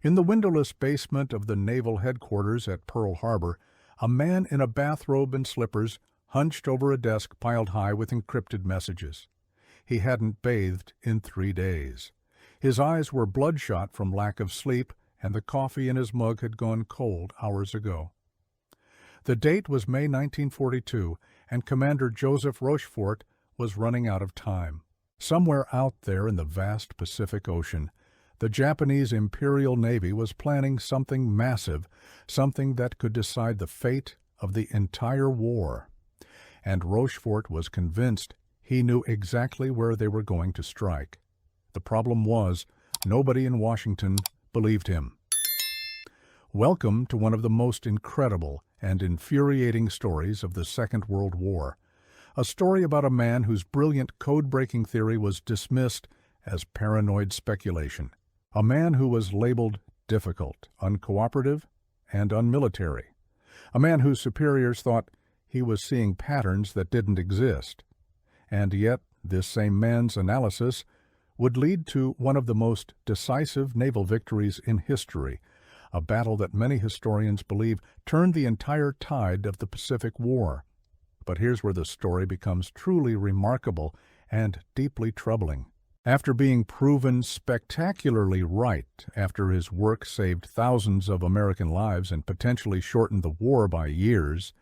In the windowless basement of the naval headquarters at Pearl Harbor, a man in a bathrobe and slippers hunched over a desk piled high with encrypted messages. He hadn't bathed in 3 days. His eyes were bloodshot from lack of sleep, and the coffee in his mug had gone cold hours ago. The date was May 1942, and Commander Joseph Rochefort was running out of time. Somewhere out there in the vast Pacific Ocean, the Japanese Imperial Navy was planning something massive, something that could decide the fate of the entire war. And Rochefort was convinced he knew exactly where they were going to strike. The problem was, nobody in Washington believed him. Welcome to one of the most incredible and infuriating stories of the Second World War. A story about a man whose brilliant code-breaking theory was dismissed as paranoid speculation. A man who was labeled difficult, uncooperative, and unmilitary. A man whose superiors thought he was seeing patterns that didn't exist. And yet, this same man's analysis would lead to one of the most decisive naval victories in history, a battle that many historians believe turned the entire tide of the Pacific War. But here's where the story becomes truly remarkable and deeply troubling. After being proven spectacularly right after his work saved thousands of American lives and potentially shortened the war by years,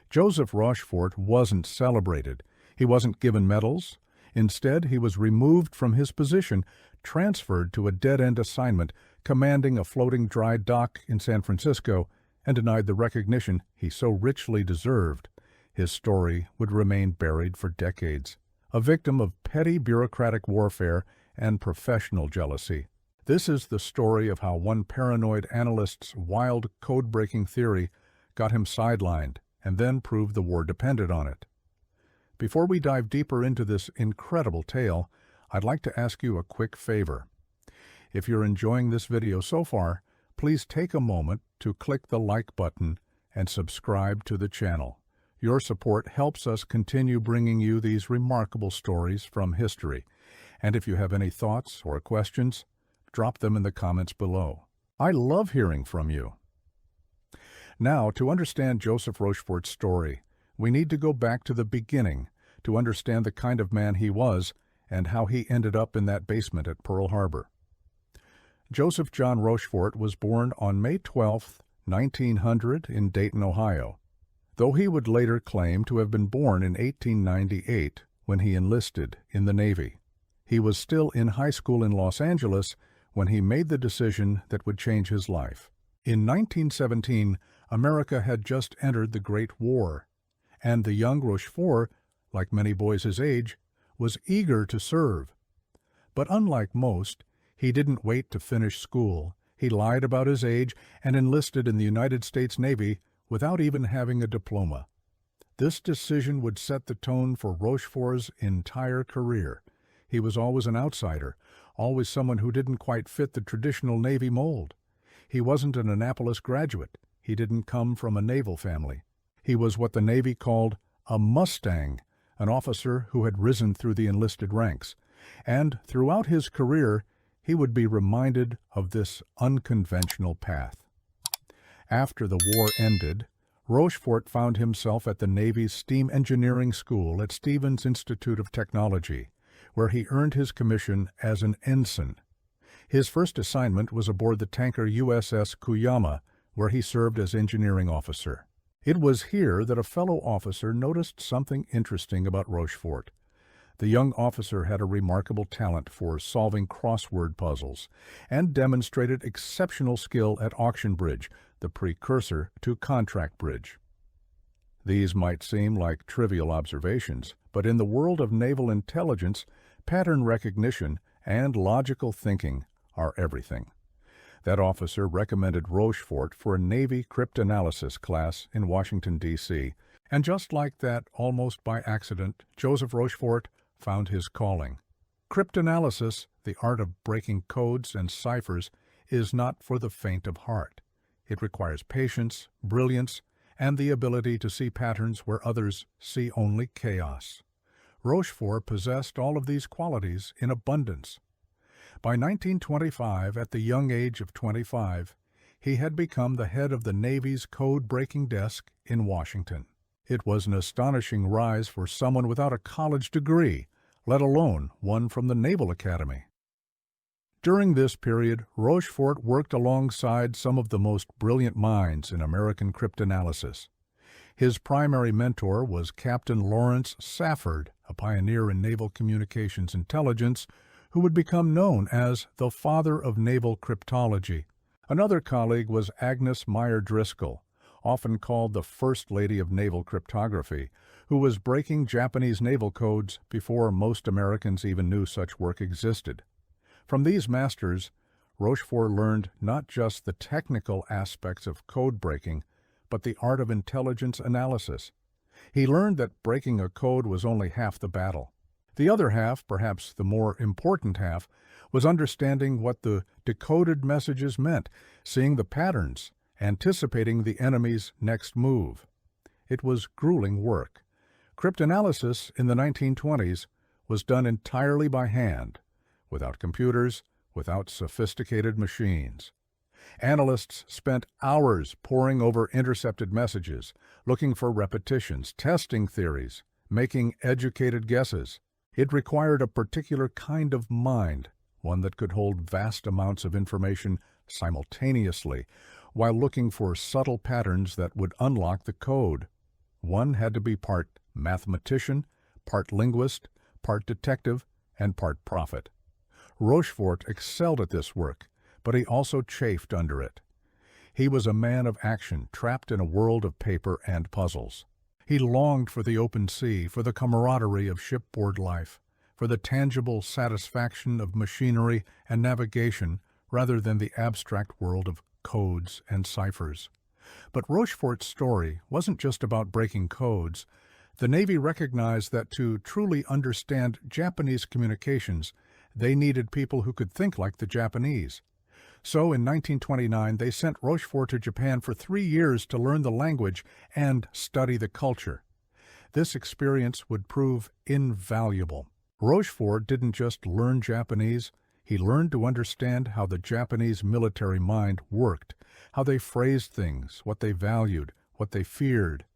Joseph Rochefort wasn't celebrated. He wasn't given medals. Instead, he was removed from his position, transferred to a dead-end assignment, commanding a floating dry dock in San Francisco, and denied the recognition he so richly deserved. His story would remain buried for decades, a victim of petty bureaucratic warfare and professional jealousy. This is the story of how one paranoid analyst's wild code-breaking theory got him sidelined and then proved the war depended on it. Before we dive deeper into this incredible tale, I'd like to ask you a quick favor. If you're enjoying this video so far, please take a moment to click the like button and subscribe to the channel. Your support helps us continue bringing you these remarkable stories from history. And if you have any thoughts or questions, drop them in the comments below. I love hearing from you. Now, to understand Joseph Rochefort's story, we need to go back to the beginning to understand the kind of man he was and how he ended up in that basement at Pearl Harbor. Joseph John Rochefort was born on May 12, 1900 in Dayton, Ohio. Though he would later claim to have been born in 1898 when he enlisted in the Navy. He was still in high school in Los Angeles when he made the decision that would change his life. In 1917, America had just entered the Great War, and the young Rochefort, like many boys his age, was eager to serve. But unlike most, he didn't wait to finish school. He lied about his age and enlisted in the United States Navy without even having a diploma. This decision would set the tone for Rochefort's entire career. He was always an outsider, always someone who didn't quite fit the traditional Navy mold. He wasn't an Annapolis graduate. He didn't come from a naval family. He was what the Navy called a Mustang, an officer who had risen through the enlisted ranks. And throughout his career, he would be reminded of this unconventional path. After the war ended, Rochefort found himself at the Navy's Steam Engineering School at Stevens Institute of Technology, where he earned his commission as an ensign. His first assignment was aboard the tanker USS Kuyama, where he served as engineering officer. It was here that a fellow officer noticed something interesting about Rochefort. The young officer had a remarkable talent for solving crossword puzzles and demonstrated exceptional skill at auction bridge, the precursor to contract bridge. These might seem like trivial observations, but in the world of naval intelligence, pattern recognition and logical thinking are everything. That officer recommended Rochefort for a Navy cryptanalysis class in Washington, D.C., and just like that, almost by accident, Joseph Rochefort found his calling. Cryptanalysis, the art of breaking codes and ciphers, is not for the faint of heart. It requires patience, brilliance, and the ability to see patterns where others see only chaos. Rochefort possessed all of these qualities in abundance. By 1925, at the young age of 25, he had become the head of the Navy's code-breaking desk in Washington. It was an astonishing rise for someone without a college degree, let alone one from the Naval Academy. During this period, Rochefort worked alongside some of the most brilliant minds in American cryptanalysis. His primary mentor was Captain Lawrence Safford, a pioneer in naval communications intelligence, who would become known as the father of naval cryptology. Another colleague was Agnes Meyer Driscoll, often called the First Lady of Naval Cryptography, who was breaking Japanese naval codes before most Americans even knew such work existed. From these masters, Rochefort learned not just the technical aspects of code breaking, but the art of intelligence analysis. He learned that breaking a code was only half the battle. The other half, perhaps the more important half, was understanding what the decoded messages meant, seeing the patterns, anticipating the enemy's next move. It was grueling work. Cryptanalysis in the 1920s was done entirely by hand, without computers, without sophisticated machines. Analysts spent hours poring over intercepted messages, looking for repetitions, testing theories, making educated guesses. It required a particular kind of mind, one that could hold vast amounts of information simultaneously, while looking for subtle patterns that would unlock the code. One had to be part mathematician, part linguist, part detective, and part prophet. Rochefort excelled at this work, but he also chafed under it. He was a man of action, trapped in a world of paper and puzzles. He longed for the open sea, for the camaraderie of shipboard life, for the tangible satisfaction of machinery and navigation rather than the abstract world of codes and ciphers. But Rochefort's story wasn't just about breaking codes. The Navy recognized that to truly understand Japanese communications, they needed people who could think like the Japanese. So in 1929, they sent Rochefort to Japan for 3 years to learn the language and study the culture. This experience would prove invaluable. Rochefort didn't just learn Japanese, he learned to understand how the Japanese military mind worked, how they phrased things, what they valued, what they feared.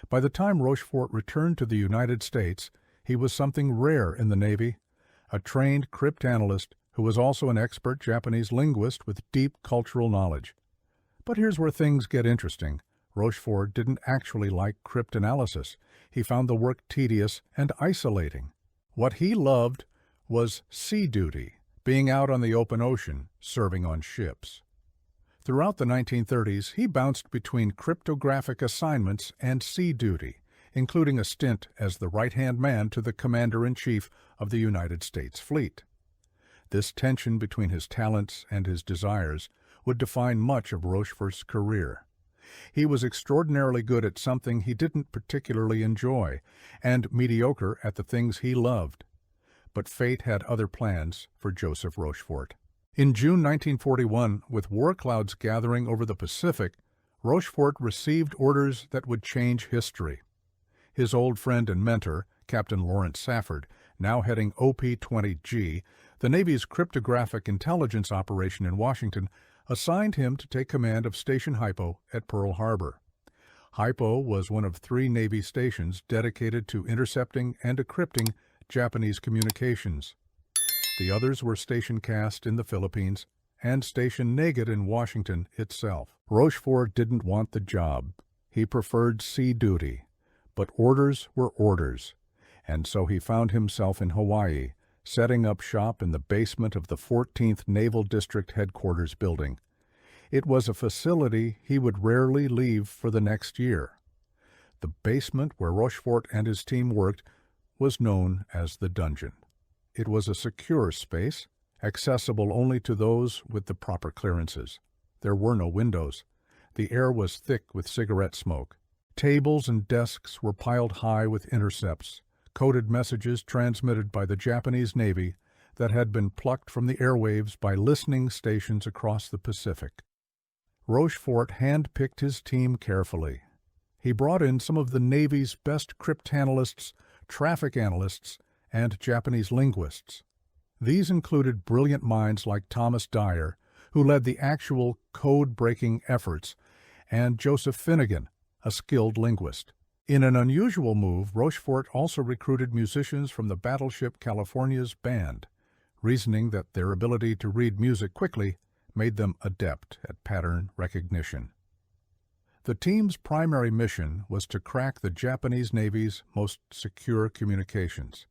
By the time Rochefort returned to the United States, he was something rare in the Navy, a trained cryptanalyst who was also an expert Japanese linguist with deep cultural knowledge. But here's where things get interesting. Rochefort didn't actually like cryptanalysis. He found the work tedious and isolating. What he loved was sea duty, being out on the open ocean, serving on ships. Throughout the 1930s, he bounced between cryptographic assignments and sea duty, including a stint as the right-hand man to the Commander-in-Chief of the United States Fleet. This tension between his talents and his desires would define much of Rochefort's career. He was extraordinarily good at something he didn't particularly enjoy, and mediocre at the things he loved. But fate had other plans for Joseph Rochefort. In June 1941, with war clouds gathering over the Pacific, Rochefort received orders that would change history. His old friend and mentor, Captain Lawrence Safford, now heading OP-20G, the Navy's cryptographic intelligence operation in Washington, assigned him to take command of Station Hypo at Pearl Harbor. Hypo was one of 3 Navy stations dedicated to intercepting and decrypting Japanese communications. The others were Station Cast in the Philippines and Station Nagant in Washington itself. Rochefort didn't want the job. He preferred sea duty. But orders were orders, and so he found himself in Hawaii, setting up shop in the basement of the 14th Naval District Headquarters building. It was a facility he would rarely leave for the next year. The basement where Rochefort and his team worked was known as the dungeon. It was a secure space, accessible only to those with the proper clearances. There were no windows. The air was thick with cigarette smoke. Tables and desks were piled high with intercepts, coded messages transmitted by the Japanese Navy that had been plucked from the airwaves by listening stations across the Pacific. Rochefort hand-picked his team carefully. He brought in some of the Navy's best cryptanalysts, traffic analysts, and Japanese linguists. These included brilliant minds like Thomas Dyer, who led the actual code-breaking efforts, and Joseph Finnegan, a skilled linguist. In an unusual move, Rochefort also recruited musicians from the battleship California's band, reasoning that their ability to read music quickly made them adept at pattern recognition. The team's primary mission was to crack the Japanese Navy's most secure communications.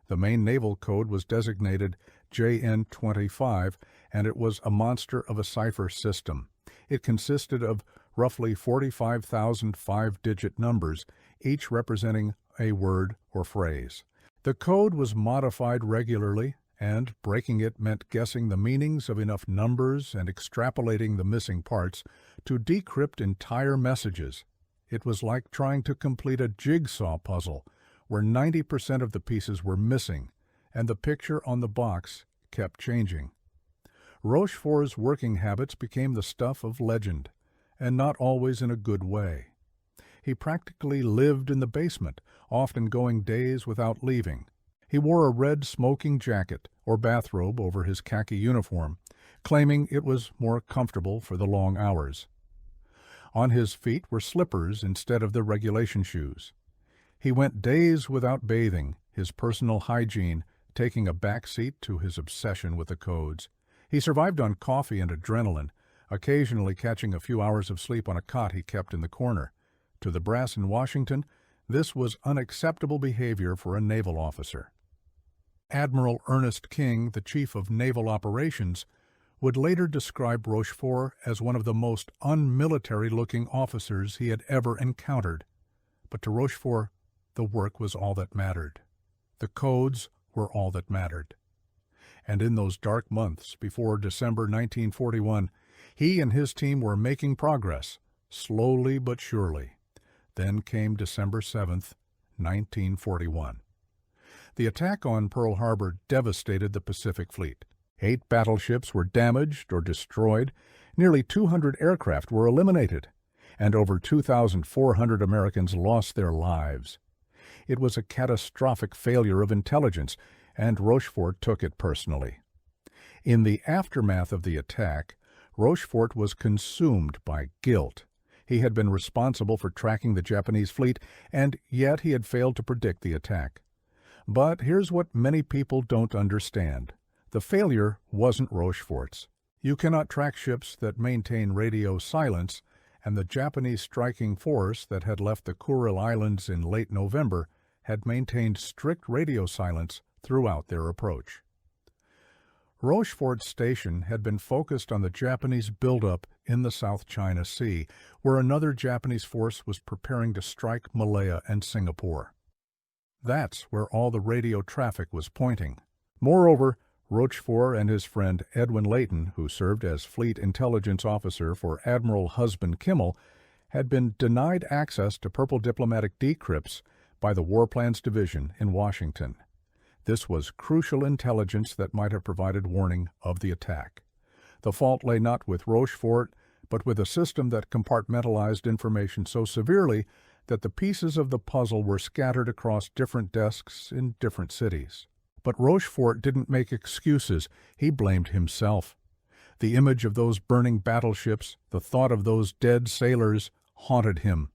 The main naval code was designated JN-25, and it was a monster of a cipher system. It consisted of roughly 45,000 five-digit numbers, each representing a word or phrase. The code was modified regularly, and breaking it meant guessing the meanings of enough numbers and extrapolating the missing parts to decrypt entire messages. It was like trying to complete a jigsaw puzzle, where 90% of the pieces were missing, and the picture on the box kept changing. Rochefort's working habits became the stuff of legend, and not always in a good way. He practically lived in the basement, often going days without leaving. He wore a red smoking jacket or bathrobe over his khaki uniform, claiming it was more comfortable for the long hours. On his feet were slippers instead of the regulation shoes. He went days without bathing, his personal hygiene taking a back seat to his obsession with the codes. He survived on coffee and adrenaline, occasionally catching a few hours of sleep on a cot he kept in the corner. To the brass in Washington, this was unacceptable behavior for a naval officer. Admiral Ernest King, the chief of naval operations, would later describe Rochefort as one of the most unmilitary-looking officers he had ever encountered. But to Rochefort, the work was all that mattered. The codes were all that mattered. And in those dark months before December 1941, he and his team were making progress, slowly but surely. Then came December 7th, 1941. The attack on Pearl Harbor devastated the Pacific Fleet. 8 battleships were damaged or destroyed, nearly 200 aircraft were eliminated, and over 2,400 Americans lost their lives. It was a catastrophic failure of intelligence, and Rochefort took it personally. In the aftermath of the attack, Rochefort was consumed by guilt. He had been responsible for tracking the Japanese fleet, and yet he had failed to predict the attack. But here's what many people don't understand. The failure wasn't Rochefort's. You cannot track ships that maintain radio silence, and the Japanese striking force that had left the Kuril Islands in late November had maintained strict radio silence throughout their approach. Rochefort's station had been focused on the Japanese buildup in the South China Sea, where another Japanese force was preparing to strike Malaya and Singapore. That's where all the radio traffic was pointing. Moreover, Rochefort and his friend Edwin Layton, who served as Fleet Intelligence Officer for Admiral Husband Kimmel, had been denied access to Purple diplomatic decrypts by the War Plans Division in Washington. This was crucial intelligence that might have provided warning of the attack. The fault lay not with Rochefort, but with a system that compartmentalized information so severely that the pieces of the puzzle were scattered across different desks in different cities. But Rochefort didn't make excuses. He blamed himself. The image of those burning battleships, the thought of those dead sailors, haunted him.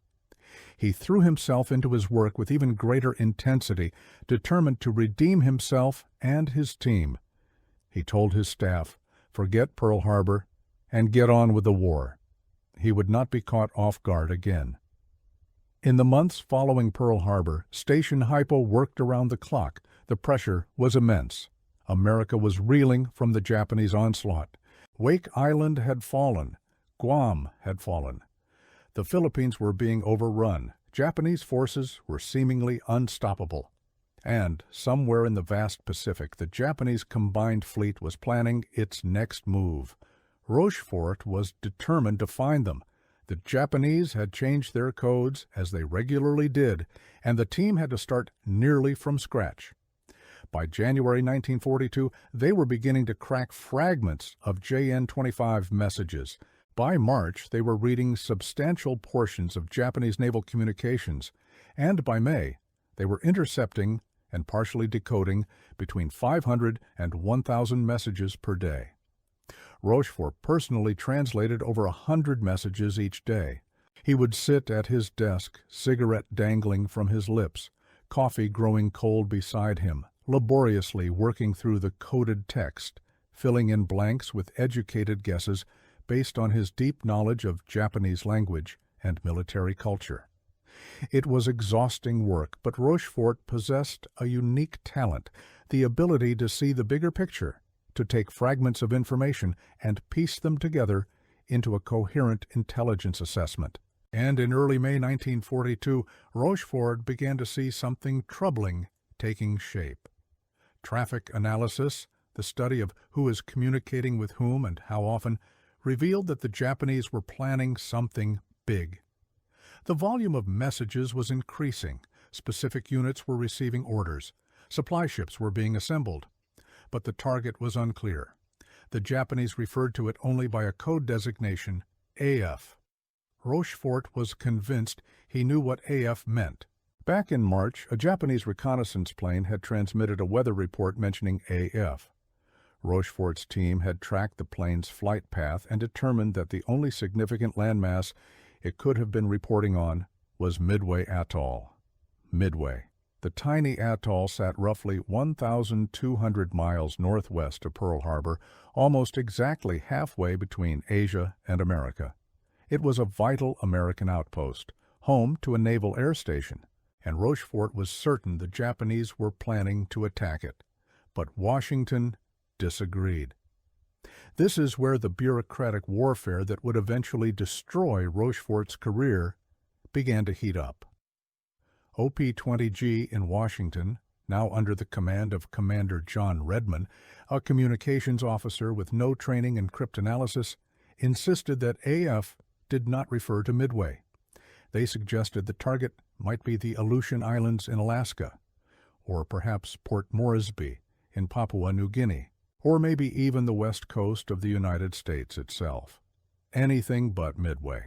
He threw himself into his work with even greater intensity, determined to redeem himself and his team. He told his staff, forget Pearl Harbor and get on with the war. He would not be caught off guard again. In the months following Pearl Harbor, Station Hypo worked around the clock. The pressure was immense. America was reeling from the Japanese onslaught. Wake Island had fallen. Guam had fallen. The Philippines were being overrun. Japanese forces were seemingly unstoppable. And somewhere in the vast Pacific, the Japanese combined fleet was planning its next move. Rochefort was determined to find them. The Japanese had changed their codes, as they regularly did, and the team had to start nearly from scratch. By January 1942, they were beginning to crack fragments of JN-25 messages. By March, they were reading substantial portions of Japanese naval communications, and by May, they were intercepting and partially decoding between 500 and 1,000 messages per day. Rochefort personally translated over 100 messages each day. He would sit at his desk, cigarette dangling from his lips, coffee growing cold beside him, laboriously working through the coded text, filling in blanks with educated guesses based on his deep knowledge of Japanese language and military culture. It was exhausting work, but Rochefort possessed a unique talent, the ability to see the bigger picture, to take fragments of information and piece them together into a coherent intelligence assessment. And in early May 1942, Rochefort began to see something troubling taking shape. Traffic analysis, the study of who is communicating with whom and how often, revealed that the Japanese were planning something big. The volume of messages was increasing. Specific units were receiving orders. Supply ships were being assembled. But the target was unclear. The Japanese referred to it only by a code designation, AF. Rochefort was convinced he knew what AF meant. Back in March, a Japanese reconnaissance plane had transmitted a weather report mentioning AF. Rochefort's team had tracked the plane's flight path and determined that the only significant landmass it could have been reporting on was Midway Atoll. Midway. The tiny atoll sat roughly 1,200 miles northwest of Pearl Harbor, almost exactly halfway between Asia and America. It was a vital American outpost, home to a naval air station, and Rochefort was certain the Japanese were planning to attack it. But Washington disagreed. This is where the bureaucratic warfare that would eventually destroy Rochefort's career began to heat up. OP-20G in Washington, now under the command of Commander John Redman, a communications officer with no training in cryptanalysis, insisted that AF did not refer to Midway. They suggested the target might be the Aleutian Islands in Alaska, or perhaps Port Moresby in Papua New Guinea, or maybe even the west coast of the United States itself. Anything but Midway.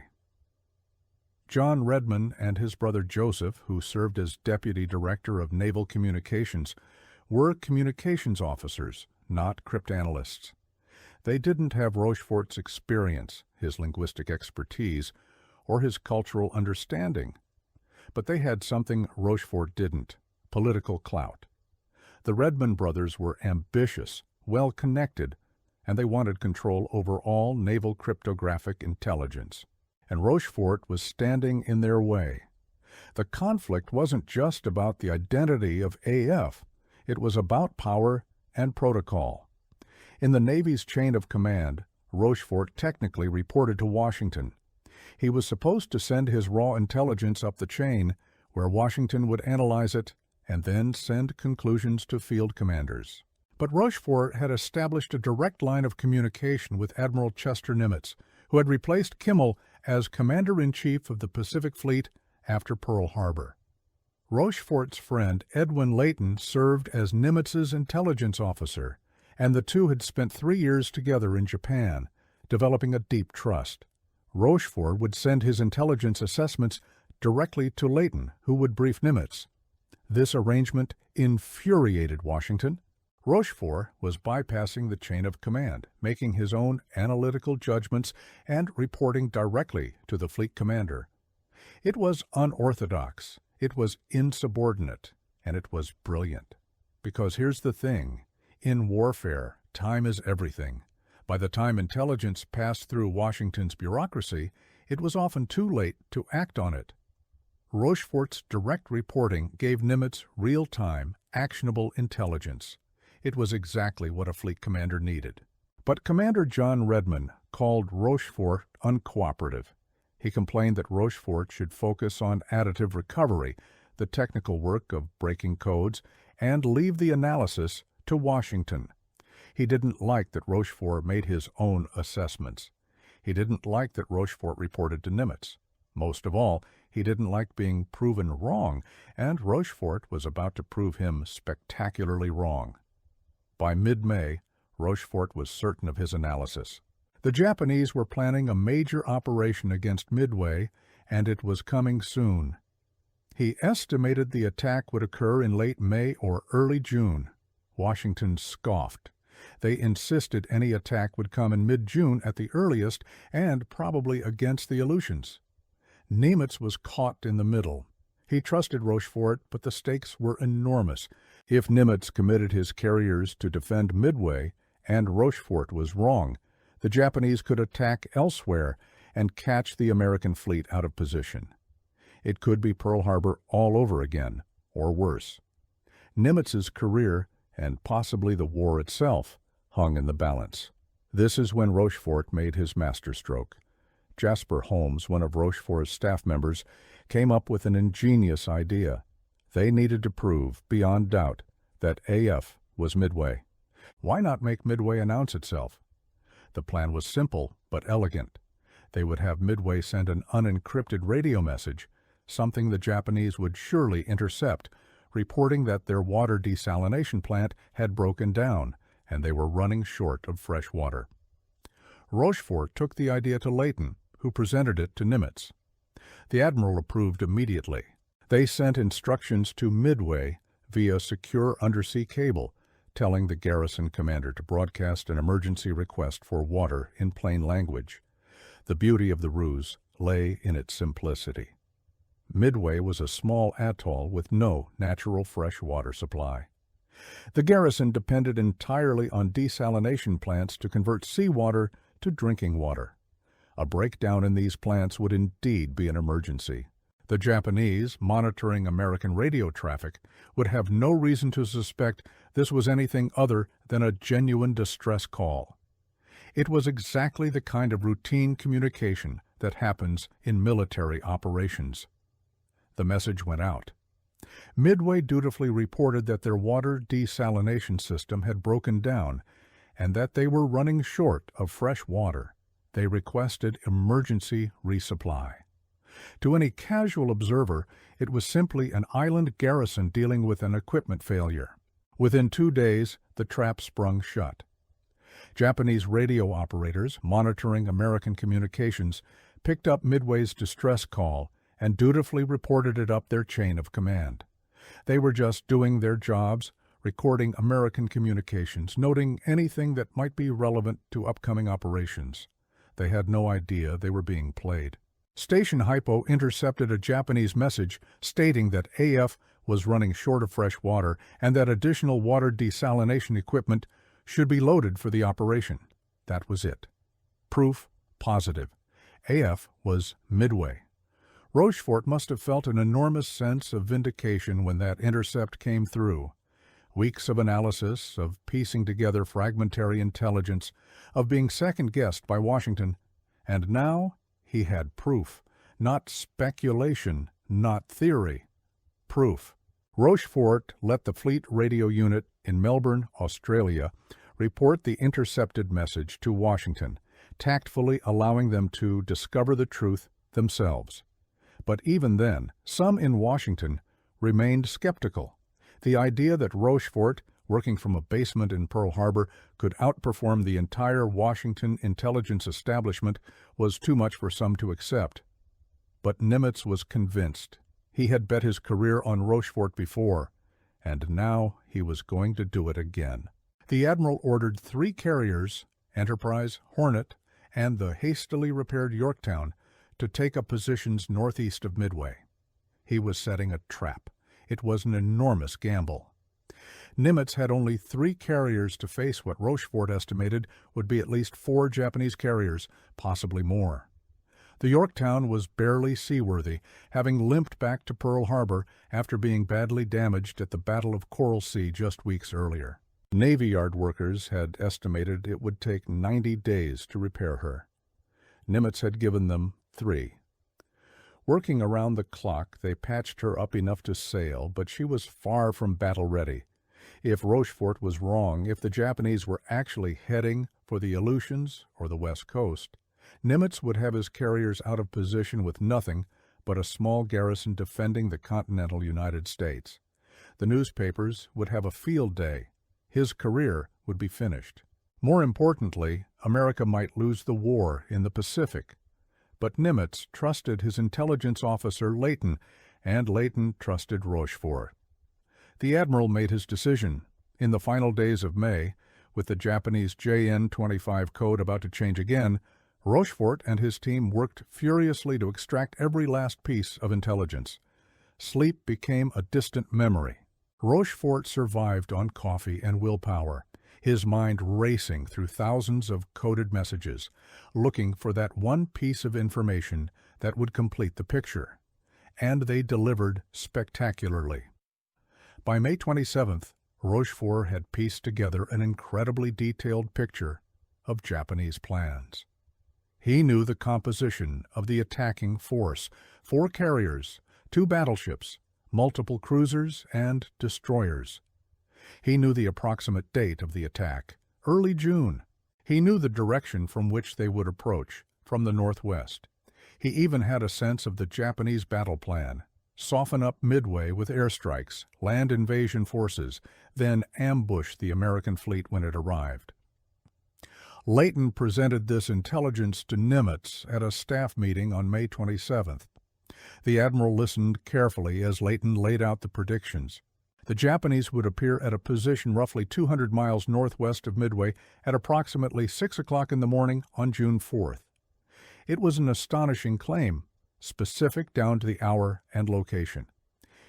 John Redman and his brother Joseph, who served as Deputy Director of Naval Communications, were communications officers, not cryptanalysts. They didn't have Rochefort's experience, his linguistic expertise, or his cultural understanding. But they had something Rochefort didn't: political clout. The Redman brothers were ambitious, well-connected, and they wanted control over all naval cryptographic intelligence. And Rochefort was standing in their way. The conflict wasn't just about the identity of AF. It was about power and protocol. In the Navy's chain of command, Rochefort technically reported to Washington. He was supposed to send his raw intelligence up the chain, where Washington would analyze it and then send conclusions to field commanders. But Rochefort had established a direct line of communication with Admiral Chester Nimitz, who had replaced Kimmel as Commander-in-Chief of the Pacific Fleet after Pearl Harbor. Rochefort's friend Edwin Layton served as Nimitz's intelligence officer, and the two had spent 3 years together in Japan, developing a deep trust. Rochefort would send his intelligence assessments directly to Layton, who would brief Nimitz. This arrangement infuriated Washington. Rochefort was bypassing the chain of command, making his own analytical judgments and reporting directly to the fleet commander. It was unorthodox, it was insubordinate, and it was brilliant. Because here's the thing: in warfare, time is everything. By the time intelligence passed through Washington's bureaucracy, it was often too late to act on it. Rochefort's direct reporting gave Nimitz real-time, actionable intelligence. It was exactly what a fleet commander needed. But Commander John Redman called Rochefort uncooperative. He complained that Rochefort should focus on additive recovery, the technical work of breaking codes, and leave the analysis to Washington. He didn't like that Rochefort made his own assessments. He didn't like that Rochefort reported to Nimitz. Most of all, he didn't like being proven wrong, and Rochefort was about to prove him spectacularly wrong. By mid-May, Rochefort was certain of his analysis. The Japanese were planning a major operation against Midway, and it was coming soon. He estimated the attack would occur in late May or early June. Washington scoffed. They insisted any attack would come in mid-June at the earliest and probably against the Aleutians. Nimitz was caught in the middle. He trusted Rochefort, but the stakes were enormous. If Nimitz committed his carriers to defend Midway and Rochefort was wrong, the Japanese could attack elsewhere and catch the American fleet out of position. It could be Pearl Harbor all over again, or worse. Nimitz's career, and possibly the war itself, hung in the balance. This is when Rochefort made his masterstroke. Jasper Holmes, one of Rochefort's staff members, came up with an ingenious idea. They needed to prove, beyond doubt, that AF was Midway. Why not make Midway announce itself? The plan was simple but elegant. They would have Midway send an unencrypted radio message, something the Japanese would surely intercept, reporting that their water desalination plant had broken down and they were running short of fresh water. Rochefort took the idea to Layton, who presented it to Nimitz. The admiral approved immediately. They sent instructions to Midway via secure undersea cable, telling the garrison commander to broadcast an emergency request for water in plain language. The beauty of the ruse lay in its simplicity. Midway was a small atoll with no natural fresh water supply. The garrison depended entirely on desalination plants to convert seawater to drinking water. A breakdown in these plants would indeed be an emergency. The Japanese, monitoring American radio traffic, would have no reason to suspect this was anything other than a genuine distress call. It was exactly the kind of routine communication that happens in military operations. The message went out. Midway dutifully reported that their water desalination system had broken down and that they were running short of fresh water. They requested emergency resupply. To any casual observer, it was simply an island garrison dealing with an equipment failure. Within 2 days, the trap sprung shut. Japanese radio operators, monitoring American communications, picked up Midway's distress call and dutifully reported it up their chain of command. They were just doing their jobs, recording American communications, noting anything that might be relevant to upcoming operations. They had no idea they were being played. Station Hypo intercepted a Japanese message stating that AF was running short of fresh water and that additional water desalination equipment should be loaded for the operation. That was it. Proof positive. AF was Midway. Rochefort must have felt an enormous sense of vindication when that intercept came through. Weeks of analysis, of piecing together fragmentary intelligence, of being second-guessed by Washington, and now he had proof. Not speculation, not theory. Proof. Rochefort let the Fleet Radio Unit in Melbourne, Australia, report the intercepted message to Washington, tactfully allowing them to discover the truth themselves. But even then, some in Washington remained skeptical. The idea that Rochefort, working from a basement in Pearl Harbor, could outperform the entire Washington intelligence establishment was too much for some to accept. But Nimitz was convinced. He had bet his career on Rochefort before, and now he was going to do it again. The admiral ordered 3 carriers, Enterprise, Hornet, and the hastily repaired Yorktown, to take up positions northeast of Midway. He was setting a trap. It was an enormous gamble. Nimitz had only 3 carriers to face what Rochefort estimated would be at least 4 Japanese carriers, possibly more. The Yorktown was barely seaworthy, having limped back to Pearl Harbor after being badly damaged at the Battle of Coral Sea just weeks earlier. Navy Yard workers had estimated it would take 90 days to repair her. Nimitz had given them 3. Working around the clock, they patched her up enough to sail, but she was far from battle-ready. If Rochefort was wrong, if the Japanese were actually heading for the Aleutians or the West Coast, Nimitz would have his carriers out of position with nothing but a small garrison defending the continental United States. The newspapers would have a field day. His career would be finished. More importantly, America might lose the war in the Pacific. But Nimitz trusted his intelligence officer Layton and Leighton trusted Rochefort. The admiral made his decision. In the final days of May, with the Japanese JN-25 code about to change again, Rochefort and his team worked furiously to extract every last piece of intelligence. Sleep became a distant memory. Rochefort survived on coffee and willpower, his mind racing through thousands of coded messages, looking for that one piece of information that would complete the picture. And they delivered spectacularly. By May 27th, Rochefort had pieced together an incredibly detailed picture of Japanese plans. He knew the composition of the attacking force: 4 carriers, 2 battleships, multiple cruisers, and destroyers. He knew the approximate date of the attack, early June. He knew the direction from which they would approach, from the northwest. He even had a sense of the Japanese battle plan: soften up Midway with airstrikes, land invasion forces, then ambush the American fleet when it arrived. Leighton presented this intelligence to Nimitz at a staff meeting on May 27th. The admiral listened carefully as Leighton laid out the predictions. The Japanese would appear at a position roughly 200 miles northwest of Midway at approximately 6 o'clock in the morning on June 4th. It was an astonishing claim, specific down to the hour and location.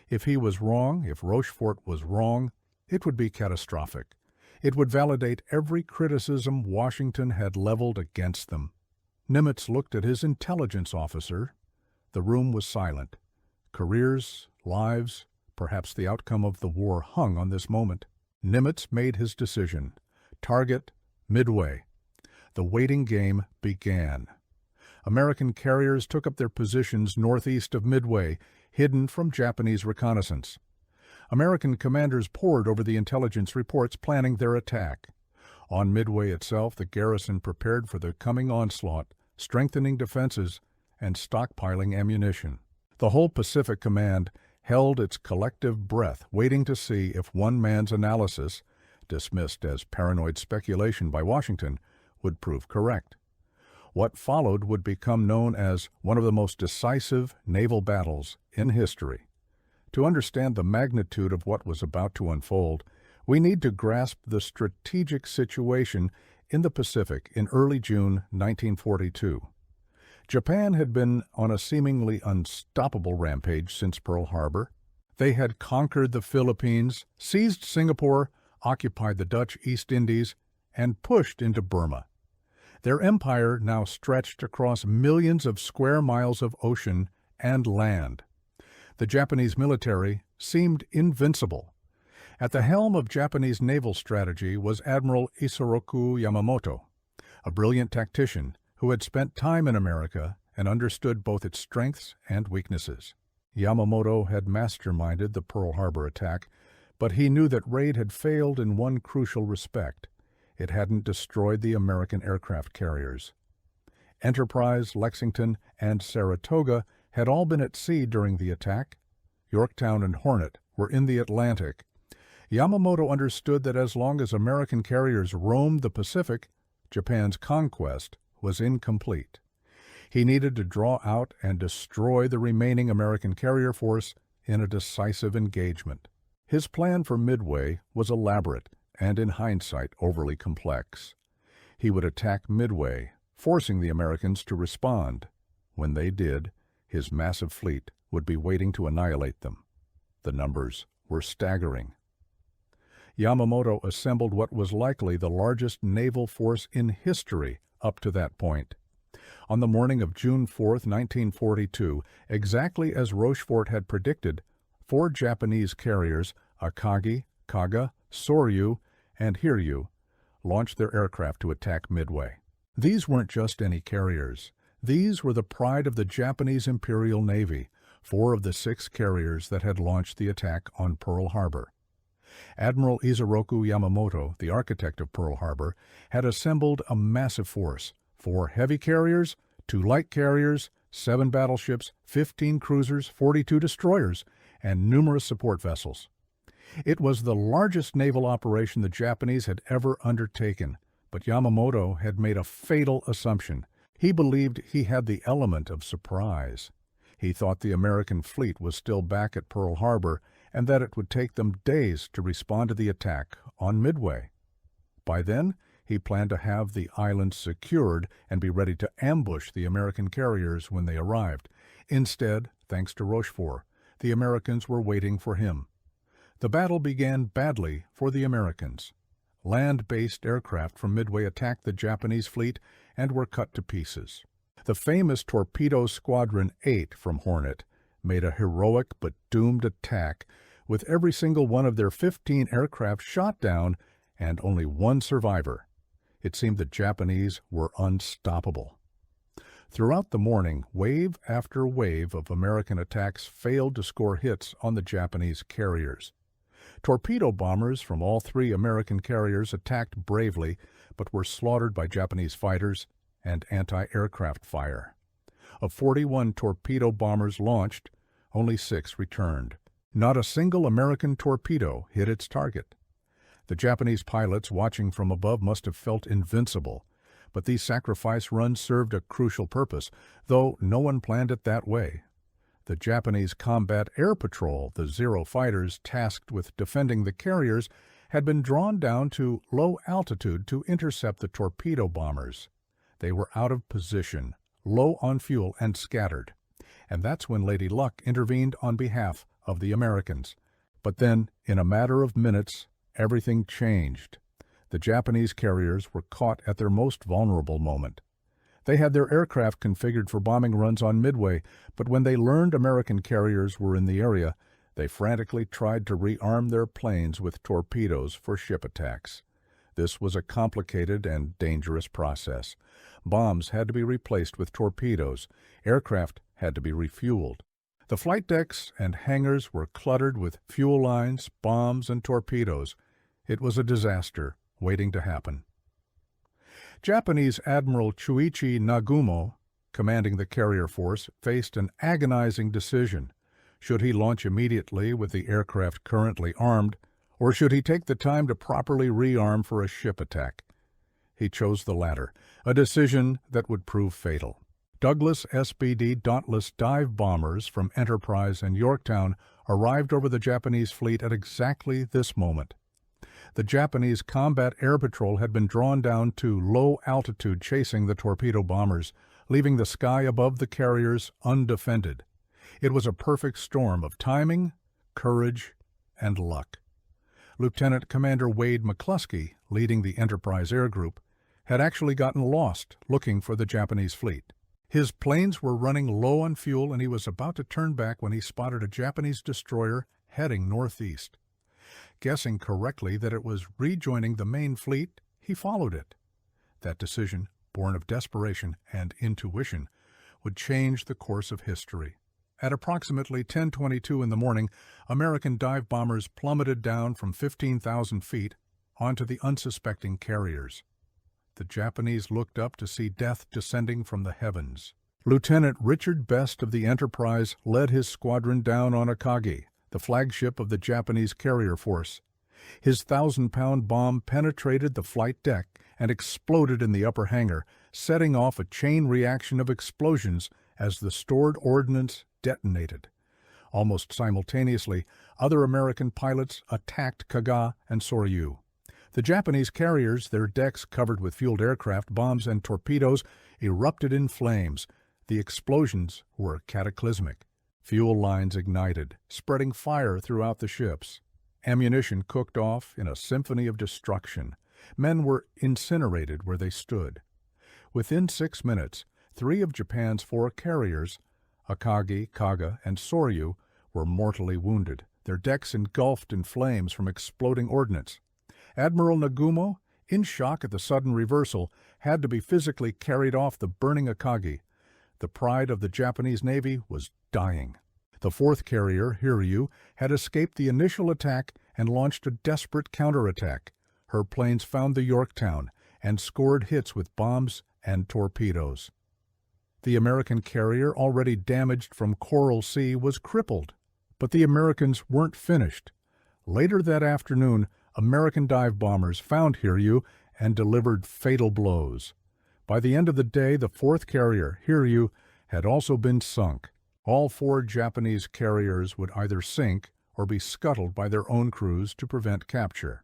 If he was wrong, if Rochefort was wrong, it would be catastrophic. It would validate every criticism Washington had leveled against them. Nimitz looked at his intelligence officer. The room was silent. Careers, lives, perhaps the outcome of the war hung on this moment. Nimitz made his decision. Target, Midway. The waiting game began. American carriers took up their positions northeast of Midway, hidden from Japanese reconnaissance. American commanders pored over the intelligence reports planning their attack. On Midway itself, the garrison prepared for the coming onslaught, strengthening defenses and stockpiling ammunition. The whole Pacific Command held its collective breath, waiting to see if one man's analysis, dismissed as paranoid speculation by Washington, would prove correct. What followed would become known as one of the most decisive naval battles in history. To understand the magnitude of what was about to unfold, we need to grasp the strategic situation in the Pacific in early June 1942. Japan had been on a seemingly unstoppable rampage since Pearl Harbor. They had conquered the Philippines, seized Singapore, occupied the Dutch East Indies, and pushed into Burma. Their empire now stretched across millions of square miles of ocean and land. The Japanese military seemed invincible. At the helm of Japanese naval strategy was Admiral Isoroku Yamamoto, a brilliant tactician who had spent time in America and understood both its strengths and weaknesses. Yamamoto had masterminded the Pearl Harbor attack, but he knew that raid had failed in one crucial respect. It hadn't destroyed the American aircraft carriers. Enterprise, Lexington, and Saratoga had all been at sea during the attack. Yorktown and Hornet were in the Atlantic. Yamamoto understood that as long as American carriers roamed the Pacific, Japan's conquest was incomplete. He needed to draw out and destroy the remaining American carrier force in a decisive engagement. His plan for Midway was elaborate and, in hindsight, overly complex. He would attack Midway, forcing the Americans to respond. When they did, his massive fleet would be waiting to annihilate them. The numbers were staggering. Yamamoto assembled what was likely the largest naval force in history up to that point. On the morning of June 4, 1942, exactly as Rochefort had predicted, 4 Japanese carriers, Akagi, Kaga, Soryu, and Hiryu, launched their aircraft to attack Midway. These weren't just any carriers. These were the pride of the Japanese Imperial Navy, 4 of the 6 carriers that had launched the attack on Pearl Harbor. Admiral Isoroku Yamamoto, the architect of Pearl Harbor, had assembled a massive force: 4 heavy carriers, 2 light carriers, 7 battleships, 15 cruisers, 42 destroyers, and numerous support vessels. It was the largest naval operation the Japanese had ever undertaken, but Yamamoto had made a fatal assumption. He believed he had the element of surprise. He thought the American fleet was still back at Pearl Harbor and that it would take them days to respond to the attack on Midway. By then, he planned to have the island secured and be ready to ambush the American carriers when they arrived. Instead, thanks to Rochefort, the Americans were waiting for him. The battle began badly for the Americans. Land-based aircraft from Midway attacked the Japanese fleet and were cut to pieces. The famous Torpedo Squadron 8 from Hornet made a heroic but doomed attack, with every single one of their 15 aircraft shot down and only one survivor. It seemed the Japanese were unstoppable. Throughout the morning, wave after wave of American attacks failed to score hits on the Japanese carriers. Torpedo bombers from all three American carriers attacked bravely, but were slaughtered by Japanese fighters and anti-aircraft fire. Of 41 torpedo bombers launched, only 6 returned. Not a single American torpedo hit its target. The Japanese pilots watching from above must have felt invincible, but these sacrifice runs served a crucial purpose, though no one planned it that way. The Japanese Combat Air Patrol, the Zero fighters tasked with defending the carriers, had been drawn down to low altitude to intercept the torpedo bombers. They were out of position, low on fuel, and scattered. And that's when Lady Luck intervened on behalf of the Americans. But then, in a matter of minutes, everything changed. The Japanese carriers were caught at their most vulnerable moment. They had their aircraft configured for bombing runs on Midway, but when they learned American carriers were in the area, they frantically tried to rearm their planes with torpedoes for ship attacks. This was a complicated and dangerous process. Bombs had to be replaced with torpedoes. Aircraft had to be refueled. The flight decks and hangars were cluttered with fuel lines, bombs, and torpedoes. It was a disaster waiting to happen. Japanese Admiral Chuichi Nagumo, commanding the carrier force, faced an agonizing decision. Should he launch immediately with the aircraft currently armed, or should he take the time to properly rearm for a ship attack? He chose the latter, a decision that would prove fatal. Douglas SBD Dauntless dive bombers from Enterprise and Yorktown arrived over the Japanese fleet at exactly this moment. The Japanese Combat Air Patrol had been drawn down to low altitude chasing the torpedo bombers, leaving the sky above the carriers undefended. It was a perfect storm of timing, courage, and luck. Lieutenant Commander Wade McCluskey, leading the Enterprise Air Group, had actually gotten lost looking for the Japanese fleet. His planes were running low on fuel and he was about to turn back when he spotted a Japanese destroyer heading northeast. Guessing correctly that it was rejoining the main fleet, he followed it. That decision, born of desperation and intuition, would change the course of history. At approximately 10:22 in the morning, American dive bombers plummeted down from 15,000 feet onto the unsuspecting carriers. The Japanese looked up to see death descending from the heavens. Lieutenant Richard Best of the Enterprise led his squadron down on Akagi, the flagship of the Japanese carrier force. His 1,000-pound bomb penetrated the flight deck and exploded in the upper hangar, setting off a chain reaction of explosions as the stored ordnance detonated. Almost simultaneously, other American pilots attacked Kaga and Soryu. The Japanese carriers, their decks covered with fueled aircraft, bombs, and torpedoes, erupted in flames. The explosions were cataclysmic. Fuel lines ignited, spreading fire throughout the ships. Ammunition cooked off in a symphony of destruction. Men were incinerated where they stood. Within 6 minutes, 3 of Japan's 4 carriers, Akagi, Kaga, and Soryu, were mortally wounded, their decks engulfed in flames from exploding ordnance. Admiral Nagumo, in shock at the sudden reversal, had to be physically carried off the burning Akagi. The pride of the Japanese Navy was dying. The 4th carrier, Hiryu, had escaped the initial attack and launched a desperate counterattack. Her planes found the Yorktown and scored hits with bombs and torpedoes. The American carrier, already damaged from Coral Sea, was crippled. But the Americans weren't finished. Later that afternoon, American dive bombers found Hiryu and delivered fatal blows. By the end of the day, the 4th carrier, Hiryu, had also been sunk. All 4 Japanese carriers would either sink or be scuttled by their own crews to prevent capture.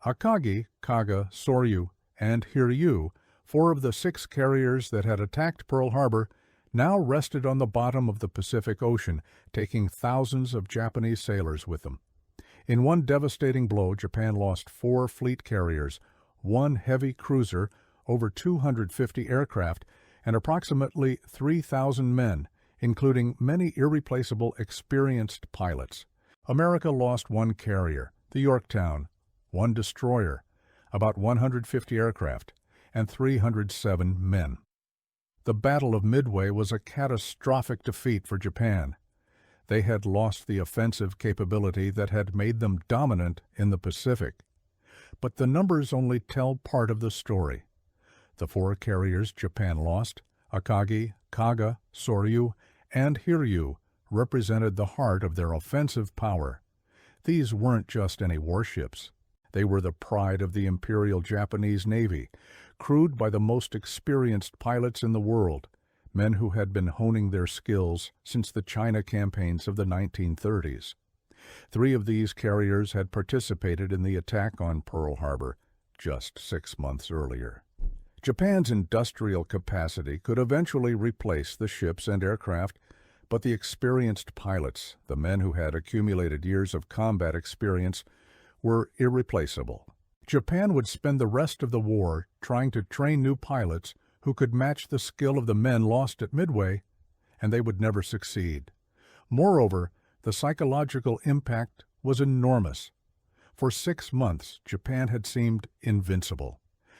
Akagi, Kaga, Soryu, and Hiryu, 4 of the 6 carriers that had attacked Pearl Harbor, now rested on the bottom of the Pacific Ocean, taking thousands of Japanese sailors with them. In one devastating blow, Japan lost 4 fleet carriers, 1 heavy cruiser, over 250 aircraft, and approximately 3,000 men, including many irreplaceable, experienced pilots. America lost 1 carrier, the Yorktown, 1 destroyer, about 150 aircraft, and 307 men. The Battle of Midway was a catastrophic defeat for Japan. They had lost the offensive capability that had made them dominant in the Pacific. But the numbers only tell part of the story. The 4 carriers Japan lost, Akagi, Kaga, Soryu, and Hiryu, represented the heart of their offensive power. These weren't just any warships. They were the pride of the Imperial Japanese Navy, crewed by the most experienced pilots in the world, men who had been honing their skills since the China campaigns of the 1930s. 3 of these carriers had participated in the attack on Pearl Harbor just 6 months earlier. Japan's industrial capacity could eventually replace the ships and aircraft, but the experienced pilots, the men who had accumulated years of combat experience, were irreplaceable. Japan would spend the rest of the war trying to train new pilots who could match the skill of the men lost at Midway, and they would never succeed. Moreover, the psychological impact was enormous. For 6 months, Japan had seemed invincible.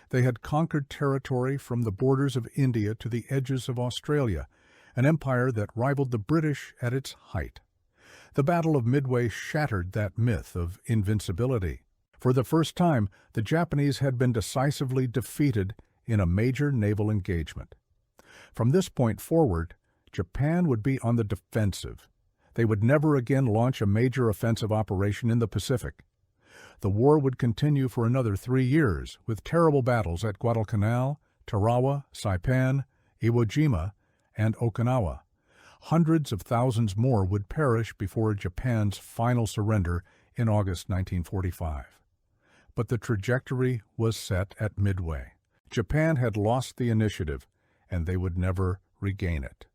They had conquered territory from the borders of India to the edges of Australia, an empire that rivaled the British at its height. The Battle of Midway shattered that myth of invincibility. For the first time, the Japanese had been decisively defeated in a major naval engagement. From this point forward, Japan would be on the defensive. They would never again launch a major offensive operation in the Pacific. The war would continue for another 3 years, with terrible battles at Guadalcanal, Tarawa, Saipan, Iwo Jima, and Okinawa. Hundreds of thousands more would perish before Japan's final surrender in August 1945. But the trajectory was set at Midway. Japan had lost the initiative, and they would never regain it.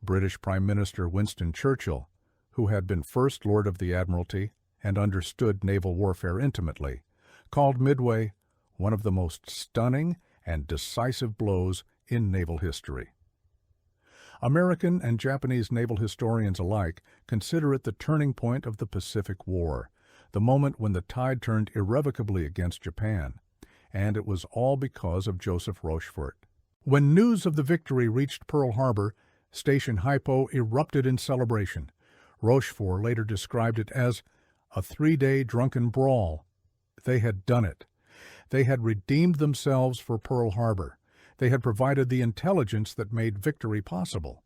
British Prime Minister Winston Churchill, who had been First Lord of the Admiralty and understood naval warfare intimately, called Midway one of the most stunning and decisive blows in naval history. American and Japanese naval historians alike consider it the turning point of the Pacific War, the moment when the tide turned irrevocably against Japan, and it was all because of Joseph Rochefort. When news of the victory reached Pearl Harbor, Station Hypo erupted in celebration. Rochefort later described it as a 3-day drunken brawl. They had done it. They had redeemed themselves for Pearl Harbor. They had provided the intelligence that made victory possible.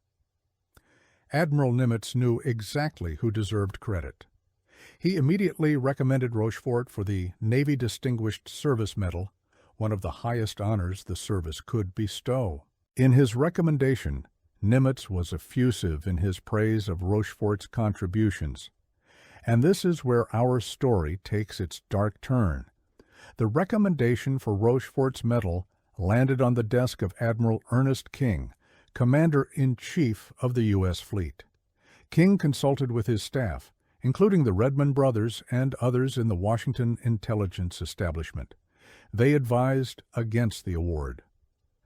Admiral Nimitz knew exactly who deserved credit. He immediately recommended Rochefort for the Navy Distinguished Service Medal, one of the highest honors the service could bestow. In his recommendation, Nimitz was effusive in his praise of Rochefort's contributions. And this is where our story takes its dark turn. The recommendation for Rochefort's medal landed on the desk of Admiral Ernest King, Commander-in-Chief of the U.S. Fleet. King consulted with his staff, including the Redmond brothers and others in the Washington intelligence establishment. They advised against the award.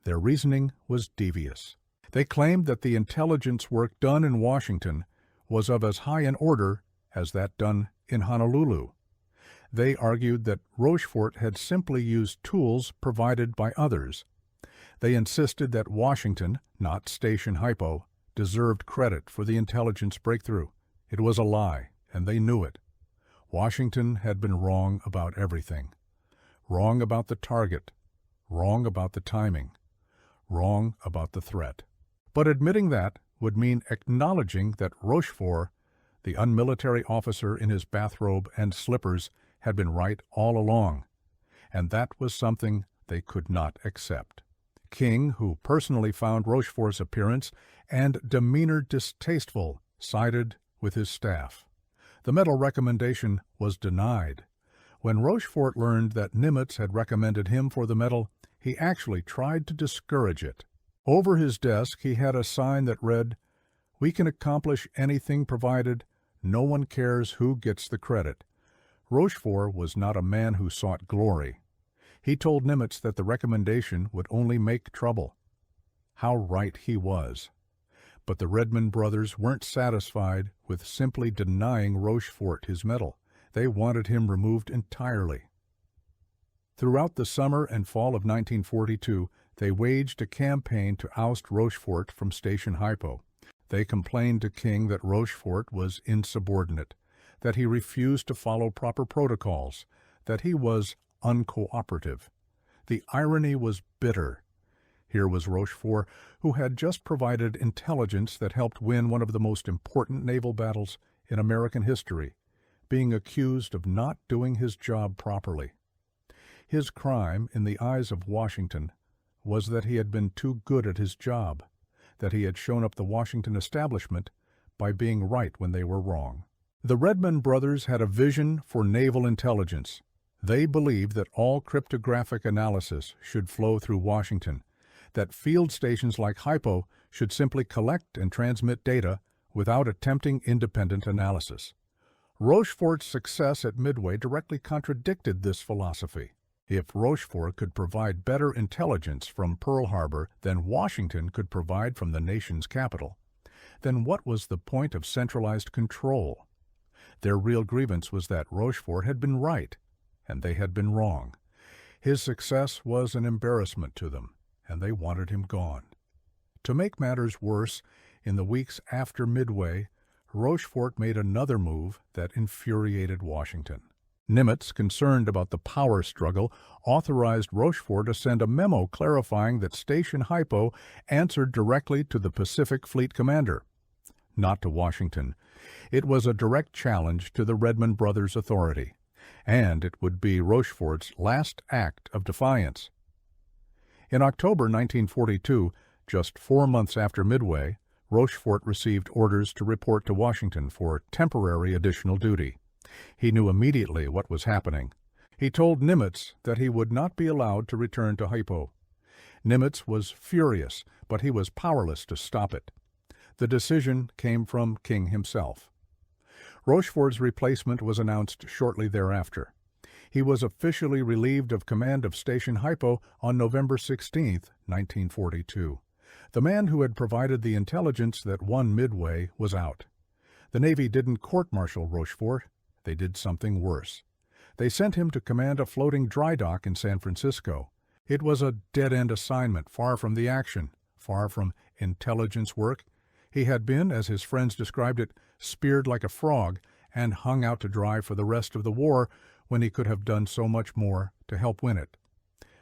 Their reasoning was devious. They claimed that the intelligence work done in Washington was of as high an order as that done in Honolulu. They argued that Rochefort had simply used tools provided by others. They insisted that Washington, not Station Hypo, deserved credit for the intelligence breakthrough. It was a lie, and they knew it. Washington had been wrong about everything. Wrong about the target, wrong about the timing, wrong about the threat. But admitting that would mean acknowledging that Rochefort, the unmilitary officer in his bathrobe and slippers, had been right all along, and that was something they could not accept. King, who personally found Rochefort's appearance and demeanor distasteful, sided with his staff. The medal recommendation was denied. When Rochefort learned that Nimitz had recommended him for the medal, he actually tried to discourage it. Over his desk he had a sign that read, "We can accomplish anything provided no one cares who gets the credit." Rochefort was not a man who sought glory. He told Nimitz that the recommendation would only make trouble. How right he was. But the Redmond brothers weren't satisfied with simply denying Rochefort his medal. They wanted him removed entirely. Throughout the summer and fall of 1942, they waged a campaign to oust Rochefort from Station Hypo. They complained to King that Rochefort was insubordinate, that he refused to follow proper protocols, that he was uncooperative. The irony was bitter. Here was Rochefort, who had just provided intelligence that helped win one of the most important naval battles in American history, being accused of not doing his job properly. His crime, in the eyes of Washington, was that he had been too good at his job, that he had shown up the Washington establishment by being right when they were wrong. The Redmond brothers had a vision for naval intelligence. They believed that all cryptographic analysis should flow through Washington, that field stations like Hypo should simply collect and transmit data without attempting independent analysis. Rochefort's success at Midway directly contradicted this philosophy. If Rochefort could provide better intelligence from Pearl Harbor than Washington could provide from the nation's capital, then what was the point of centralized control? Their real grievance was that Rochefort had been right, and they had been wrong. His success was an embarrassment to them, and they wanted him gone. To make matters worse, in the weeks after Midway, Rochefort made another move that infuriated Washington. Nimitz, concerned about the power struggle, authorized Rochefort to send a memo clarifying that Station Hypo answered directly to the Pacific Fleet commander, not to Washington. It was a direct challenge to the Redmond brothers' authority, and it would be Rochefort's last act of defiance. In October 1942, just 4 months after Midway, Rochefort received orders to report to Washington for temporary additional duty. He knew immediately what was happening. He told Nimitz that he would not be allowed to return to Hypo. Nimitz was furious, but he was powerless to stop it. The decision came from King himself. Rochefort's replacement was announced shortly thereafter. He was officially relieved of command of Station Hypo on November 16, 1942. The man who had provided the intelligence that won Midway was out. The Navy didn't court-martial Rochefort. They did something worse. They sent him to command a floating dry dock in San Francisco. It was a dead-end assignment, far from the action, far from intelligence work. He had been, as his friends described it, speared like a frog and hung out to dry for the rest of the war when he could have done so much more to help win it.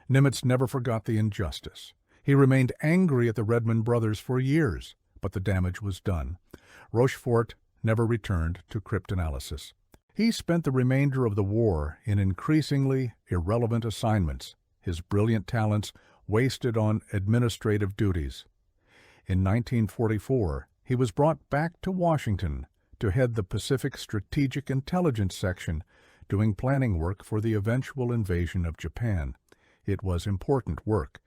Nimitz never forgot the injustice. He remained angry at the Redmond brothers for years, but the damage was done. Rochefort never returned to cryptanalysis. He spent the remainder of the war in increasingly irrelevant assignments, his brilliant talents wasted on administrative duties. In 1944, he was brought back to Washington to head the Pacific Strategic Intelligence Section, doing planning work for the eventual invasion of Japan. It was important work,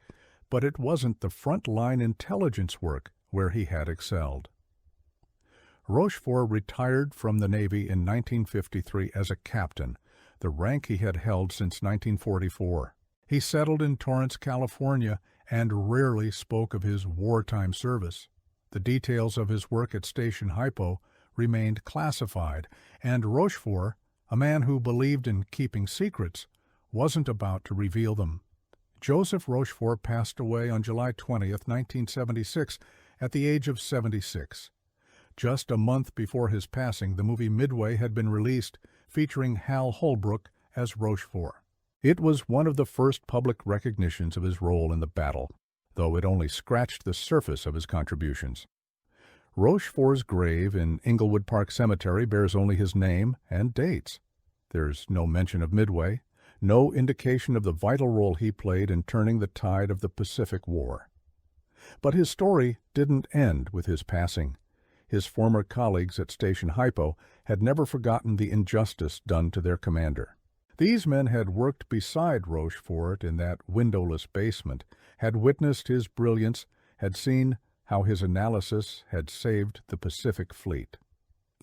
but it wasn't the front-line intelligence work where he had excelled. Rochefort retired from the Navy in 1953 as a captain, the rank he had held since 1944. He settled in Torrance, California, and rarely spoke of his wartime service. The details of his work at Station Hypo remained classified, and Rochefort, a man who believed in keeping secrets, wasn't about to reveal them. Joseph Rochefort passed away on July 20, 1976, at the age of 76. Just a month before his passing, the movie Midway had been released, featuring Hal Holbrook as Rochefort. It was one of the first public recognitions of his role in the battle, though it only scratched the surface of his contributions. Rochefort's grave in Inglewood Park Cemetery bears only his name and dates. There's no mention of Midway, no indication of the vital role he played in turning the tide of the Pacific War. But his story didn't end with his passing. His former colleagues at Station Hypo had never forgotten the injustice done to their commander. These men had worked beside Rochefort in that windowless basement, had witnessed his brilliance, had seen how his analysis had saved the Pacific Fleet.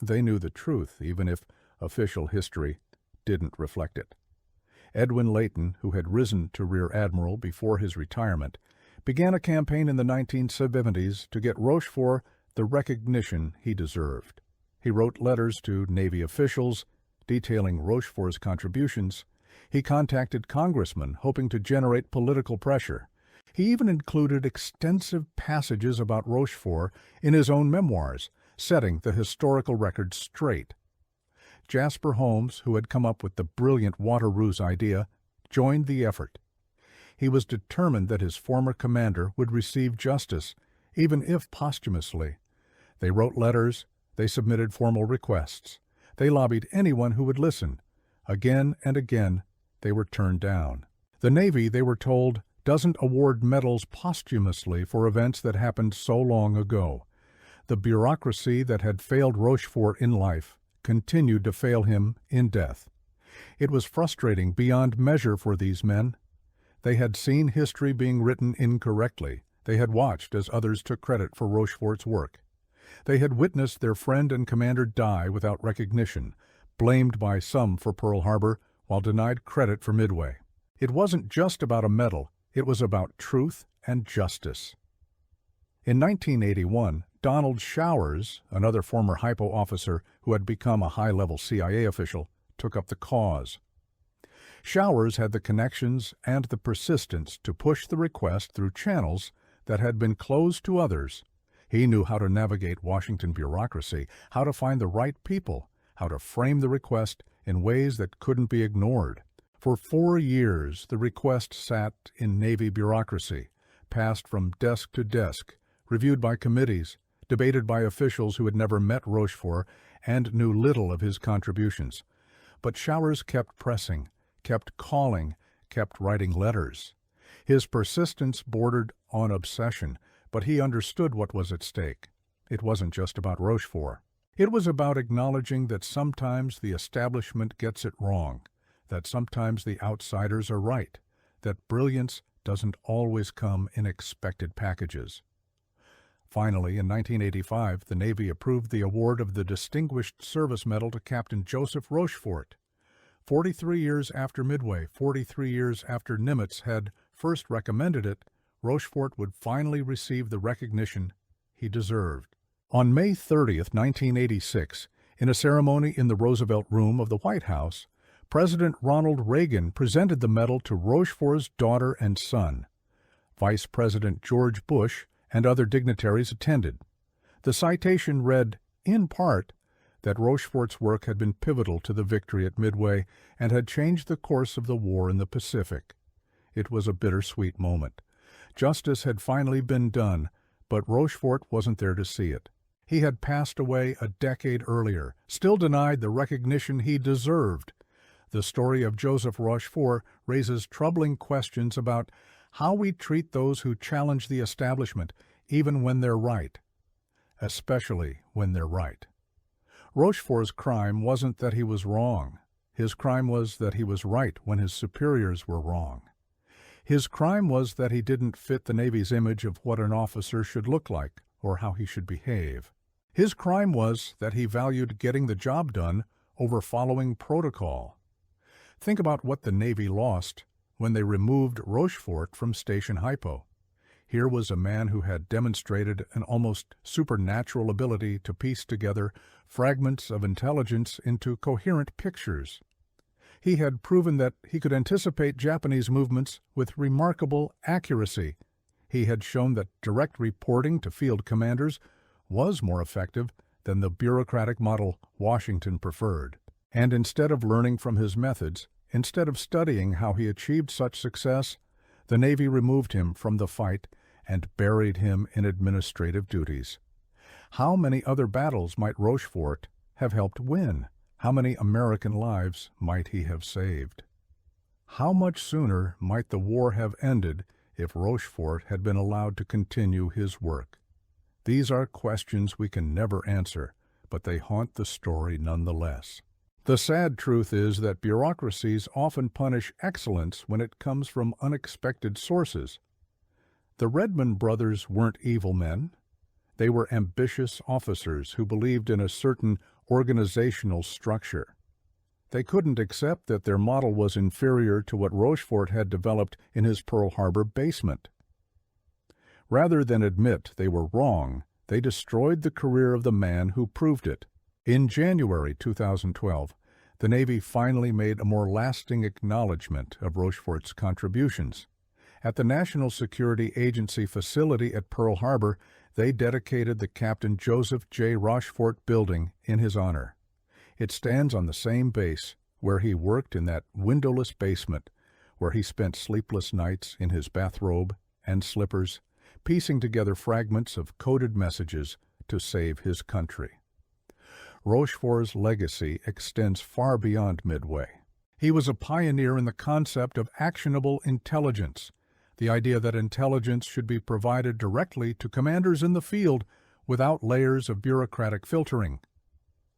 They knew the truth, even if official history didn't reflect it. Edwin Layton, who had risen to Rear Admiral before his retirement, began a campaign in the 1970s to get Rochefort the recognition he deserved. He wrote letters to Navy officials detailing Rochefort's contributions. He contacted congressmen hoping to generate political pressure. He even included extensive passages about Rochefort in his own memoirs, setting the historical record straight. Jasper Holmes, who had come up with the brilliant water ruse idea, joined the effort. He was determined that his former commander would receive justice, even if posthumously. They wrote letters, they submitted formal requests. They lobbied anyone who would listen. Again and again, they were turned down. The Navy, they were told, doesn't award medals posthumously for events that happened so long ago. The bureaucracy that had failed Rochefort in life continued to fail him in death. It was frustrating beyond measure for these men. They had seen history being written incorrectly. They had watched as others took credit for Rochefort's work. They had witnessed their friend and commander die without recognition, blamed by some for Pearl Harbor while denied credit for Midway. It wasn't just about a medal, it was about truth and justice. In 1981, Donald Showers, another former Hypo officer who had become a high-level CIA official, took up the cause. Showers had the connections and the persistence to push the request through channels that had been closed to others. He knew how to navigate Washington bureaucracy, how to find the right people, how to frame the request in ways that couldn't be ignored. For 4 years, the request sat in Navy bureaucracy, passed from desk to desk, reviewed by committees, debated by officials who had never met Rochefort and knew little of his contributions. But Showers kept pressing, kept calling, kept writing letters. His persistence bordered on obsession, but he understood what was at stake. It wasn't just about Rochefort. It was about acknowledging that sometimes the establishment gets it wrong, that sometimes the outsiders are right, that brilliance doesn't always come in expected packages. Finally, in 1985, the Navy approved the award of the Distinguished Service Medal to Captain Joseph Rochefort. 43 years after Midway, 43 years after Nimitz had first recommended it, Rochefort would finally receive the recognition he deserved. On May 30th, 1986, in a ceremony in the Roosevelt Room of the White House, President Ronald Reagan presented the medal to Rochefort's daughter and son. Vice President George Bush and other dignitaries attended. The citation read, in part, that Rochefort's work had been pivotal to the victory at Midway and had changed the course of the war in the Pacific. It was a bittersweet moment. Justice had finally been done, but Rochefort wasn't there to see it. He had passed away a decade earlier, still denied the recognition he deserved. The story of Joseph Rochefort raises troubling questions about how we treat those who challenge the establishment, even when they're right. Especially when they're right. Rochefort's crime wasn't that he was wrong. His crime was that he was right when his superiors were wrong. His crime was that he didn't fit the Navy's image of what an officer should look like or how he should behave. His crime was that he valued getting the job done over following protocol. Think about what the Navy lost when they removed Rochefort from Station Hypo. Here was a man who had demonstrated an almost supernatural ability to piece together fragments of intelligence into coherent pictures. He had proven that he could anticipate Japanese movements with remarkable accuracy. He had shown that direct reporting to field commanders was more effective than the bureaucratic model Washington preferred. And instead of learning from his methods, instead of studying how he achieved such success, the Navy removed him from the fight and buried him in administrative duties. How many other battles might Rochefort have helped win? How many American lives might he have saved? How much sooner might the war have ended if Rochefort had been allowed to continue his work? These are questions we can never answer, but they haunt the story nonetheless. The sad truth is that bureaucracies often punish excellence when it comes from unexpected sources. The Redmond brothers weren't evil men. They were ambitious officers who believed in a certain organizational structure. They couldn't accept that their model was inferior to what Rochefort had developed in his Pearl Harbor basement. Rather than admit they were wrong, they destroyed the career of the man who proved it. In January 2012, the Navy finally made a more lasting acknowledgement of Rochefort's contributions. At the National Security Agency facility at Pearl Harbor, they dedicated the Captain Joseph J. Rochefort building in his honor. It stands on the same base where he worked in that windowless basement, where he spent sleepless nights in his bathrobe and slippers, piecing together fragments of coded messages to save his country. Rochefort's legacy extends far beyond Midway. He was a pioneer in the concept of actionable intelligence, the idea that intelligence should be provided directly to commanders in the field without layers of bureaucratic filtering.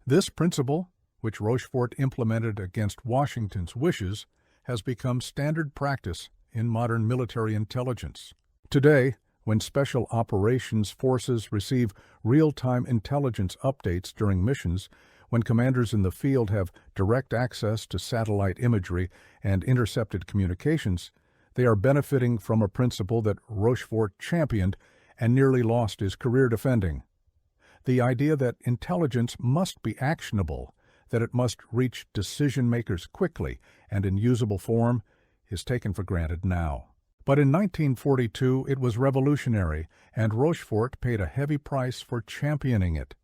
This principle, which Rochefort implemented against Washington's wishes, has become standard practice in modern military intelligence. Today, when Special Operations Forces receive real-time intelligence updates during missions, when commanders in the field have direct access to satellite imagery and intercepted communications, they are benefiting from a principle that Rochefort championed and nearly lost his career defending. The idea that intelligence must be actionable, that it must reach decision-makers quickly and in usable form, is taken for granted now. But in 1942 it was revolutionary, and Rochefort paid a heavy price for championing it.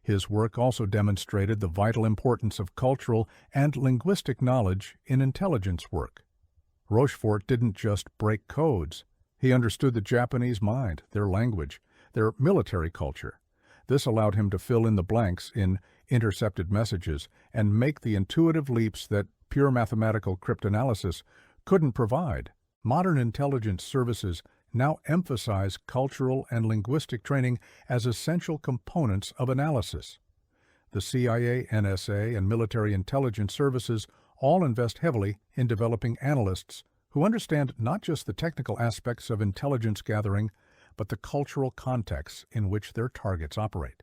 His work also demonstrated the vital importance of cultural and linguistic knowledge in intelligence work. Rochefort didn't just break codes. He understood the Japanese mind, their language, their military culture. This allowed him to fill in the blanks in intercepted messages and make the intuitive leaps that pure mathematical cryptanalysis couldn't provide. Modern intelligence services now emphasize cultural and linguistic training as essential components of analysis. The CIA, NSA, and military intelligence services all invest heavily in developing analysts who understand not just the technical aspects of intelligence gathering, but the cultural contexts in which their targets operate.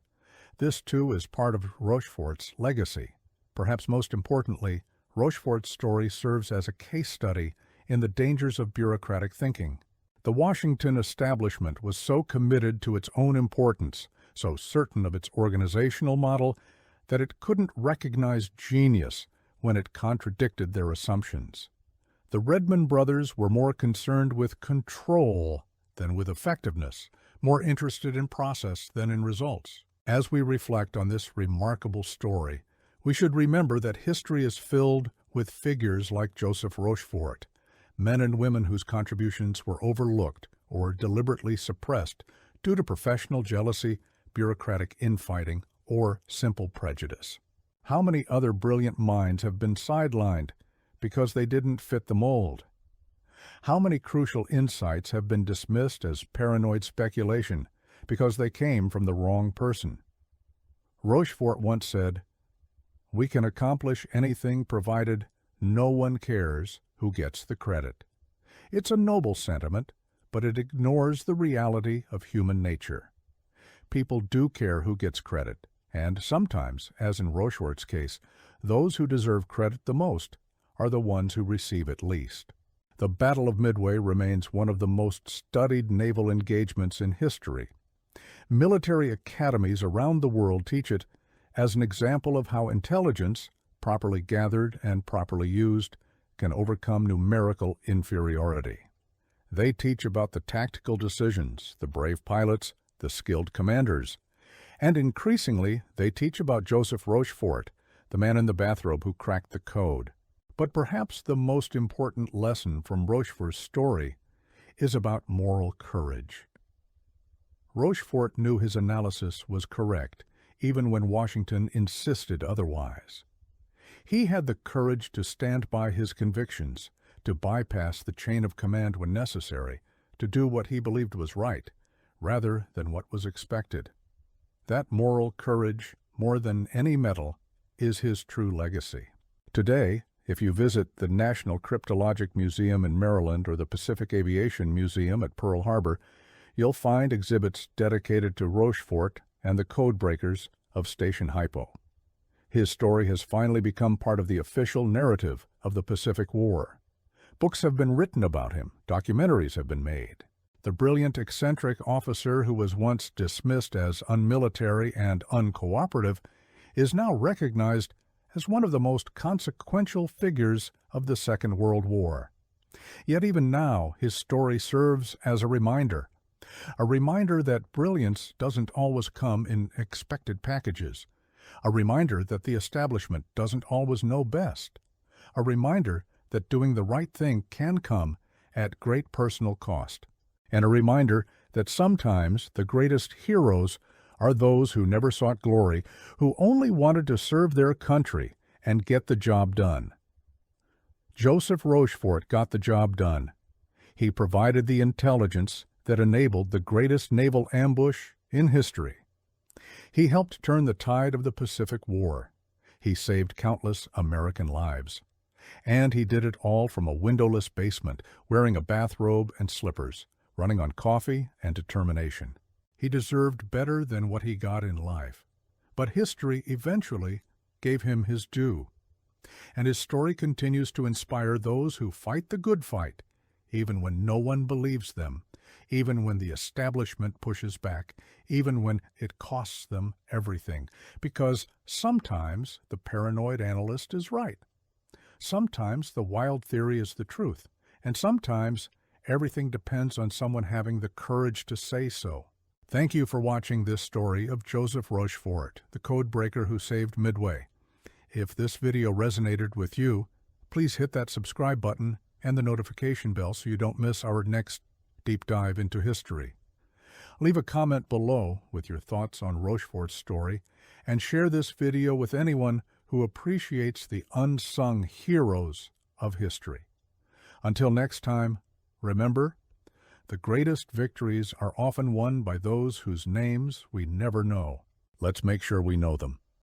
This, too, is part of Rochefort's legacy. Perhaps most importantly, Rochefort's story serves as a case study in the dangers of bureaucratic thinking. The Washington establishment was so committed to its own importance, so certain of its organizational model, that it couldn't recognize genius when it contradicted their assumptions. The Redmond brothers were more concerned with control than with effectiveness, more interested in process than in results. As we reflect on this remarkable story, we should remember that history is filled with figures like Joseph Rochefort, men and women whose contributions were overlooked or deliberately suppressed due to professional jealousy, bureaucratic infighting, or simple prejudice. How many other brilliant minds have been sidelined because they didn't fit the mold? How many crucial insights have been dismissed as paranoid speculation because they came from the wrong person? Rochefort once said, "We can accomplish anything provided no one cares who gets the credit." It's a noble sentiment, but it ignores the reality of human nature. People do care who gets credit, and sometimes, as in Rochefort's case, those who deserve credit the most are the ones who receive it least. The Battle of Midway remains one of the most studied naval engagements in history. Military academies around the world teach it as an example of how intelligence, properly gathered and properly used, can overcome numerical inferiority. They teach about the tactical decisions, the brave pilots, the skilled commanders, and increasingly they teach about Joseph Rochefort, the man in the bathrobe who cracked the code. But perhaps the most important lesson from Rochefort's story is about moral courage. Rochefort knew his analysis was correct, even when Washington insisted otherwise. He had the courage to stand by his convictions, to bypass the chain of command when necessary, to do what he believed was right, rather than what was expected. That moral courage, more than any medal, is his true legacy. Today, if you visit the National Cryptologic Museum in Maryland or the Pacific Aviation Museum at Pearl Harbor, you'll find exhibits dedicated to Rochefort and the codebreakers of Station Hypo. His story has finally become part of the official narrative of the Pacific War. Books have been written about him, documentaries have been made. The brilliant, eccentric officer who was once dismissed as unmilitary and uncooperative is now recognized as one of the most consequential figures of the Second World War. Yet even now, his story serves as a reminder that brilliance doesn't always come in expected packages, a reminder that the establishment doesn't always know best, a reminder that doing the right thing can come at great personal cost, and a reminder that sometimes the greatest heroes are those who never sought glory, who only wanted to serve their country and get the job done. Joseph Rochefort got the job done. He provided the intelligence that enabled the greatest naval ambush in history. He helped turn the tide of the Pacific War. He saved countless American lives. And he did it all from a windowless basement, wearing a bathrobe and slippers, running on coffee and determination. He deserved better than what he got in life. But history eventually gave him his due. And his story continues to inspire those who fight the good fight, even when no one believes them, even when the establishment pushes back, even when it costs them everything. Because sometimes the paranoid analyst is right. Sometimes the wild theory is the truth. And sometimes everything depends on someone having the courage to say so. Thank you for watching this story of Joseph Rochefort, the codebreaker who saved Midway. If this video resonated with you, please hit that subscribe button and the notification bell so you don't miss our next deep dive into history. Leave a comment below with your thoughts on Rochefort's story and share this video with anyone who appreciates the unsung heroes of history. Until next time, remember, the greatest victories are often won by those whose names we never know. Let's make sure we know them.